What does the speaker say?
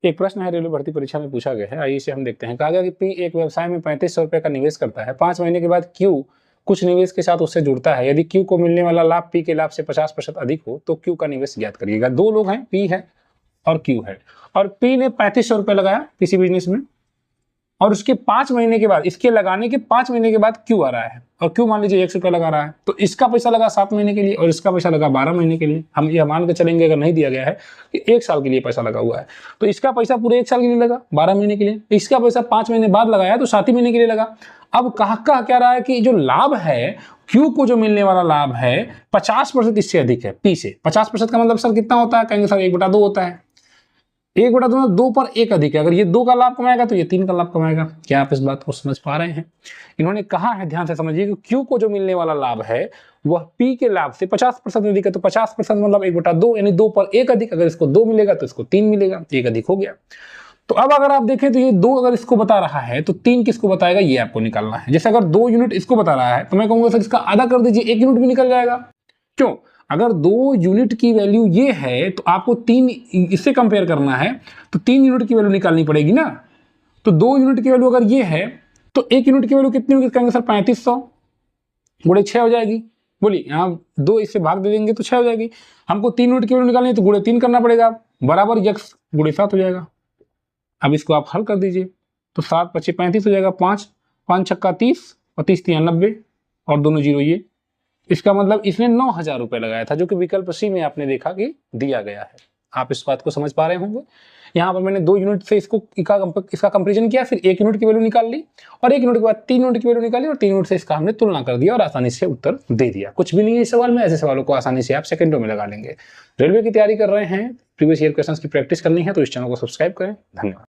एक प्रश्न है, रेलवे भर्ती परीक्षा में पूछा गया है, आइए इसे हम देखते हैं। कहा गया कि पी एक व्यवसाय में 3500 रुपए का निवेश करता है, 5 महीने के बाद क्यू कुछ निवेश के साथ उससे जुड़ता है। यदि क्यू को मिलने वाला लाभ पी के लाभ से 50% अधिक हो तो क्यू का निवेश ज्ञात करिएगा। दो लोग हैं, पी है और क्यू है, और पी ने 3500 रुपए लगाया किसी बिजनेस में, और उसके 5 महीने के बाद, इसके लगाने के 5 महीने के बाद क्यू आ रहा है, और क्यू मान लीजिए 100 रुपए लगा रहा है, तो इसका पैसा लगा 7 महीने के लिए और इसका पैसा लगा 12 महीने के लिए। हम यह मान के चलेंगे, अगर नहीं दिया गया है कि 1 साल के लिए पैसा लगा हुआ है, तो इसका पैसा पूरे 1 साल के लिए लगा 12 महीने के लिए, इसका पैसा 5 महीने बाद लगाया तो 7 ही महीने के लिए लगा। अब कह क्या रहा है कि जो लाभ है, क्यू को जो मिलने वाला लाभ है 50% इससे अधिक है पी से। 50% का मतलब सर कितना होता है? कहेंगे सर 1/2 होता है। 1/2 2 पर 1 अधिक है। अगर ये 2 का लाभ कमाएगा तो ये 3 का लाभ कमाएगा। क्या आप इस बात को समझ पा रहे हैं? इन्होंने कहा है, ध्यान से समझिए, कि क्यू को जो मिलने वाला लाभ है वह पी के लाभ से 50% अधिक है, तो 50% मतलब 1/2, यानी 2 पर 1 अधिक। अगर इसको 2 मिलेगा तो इसको 3 मिलेगा, 1 अधिक हो गया। तो अब अगर आप देखें तो ये 2 अगर इसको बता रहा है तो 3 किसको बताएगा, ये आपको निकालना है। जैसे अगर 2 यूनिट इसको बता रहा है तो मैं कहूंगा सर इसका आधा कर दीजिए, 1 यूनिट भी निकल जाएगा। क्यों? अगर 2 यूनिट की वैल्यू ये है तो आपको 3 इससे कंपेयर करना है, तो 3 यूनिट की वैल्यू निकालनी पड़ेगी ना। तो 2 यूनिट की वैल्यू अगर ये है तो 1 यूनिट की वैल्यू कितनी होगी? कहेंगे सर 3500 गुणे 6 हो जाएगी। बोलिए, यहाँ 2 इससे भाग दे देंगे तो 6 हो जाएगी। हमको 3 यूनिट की वैल्यू निकालनी है तो गुणे 3 करना पड़ेगा, बराबर यक्स गुणे 7 हो जाएगा। अब इसको आप हल कर दीजिए तो 7 × 5 = 35 हो जाएगा, 5 5 छक्का 30 और 30 × 90 और दोनों जीरो ये। इसका मतलब इसने 9000 रुपए लगाया था, जो कि विकल्प सी में आपने देखा कि दिया गया है। आप इस बात को समझ पा रहे होंगे। यहाँ पर मैंने 2 यूनिट से इसका कंपेरिजन किया, फिर 1 यूनिट की वैल्यू निकाल ली, और 1 यूनिट के बाद 3 यूनिट की वैल्यू निकाली, और 3 यूनिट से इसका हमने तुलना कर दिया और आसानी से उत्तर दे दिया। कुछ भी नहीं है इस सवाल में, ऐसे सवालों को आसानी से आप सेकंडों में लगा लेंगे। रेलवे की तैयारी कर रहे हैं, प्रीवियस ईयर क्वेश्चंस की प्रैक्टिस करनी है तो इस चैनल को सब्सक्राइब करें। धन्यवाद।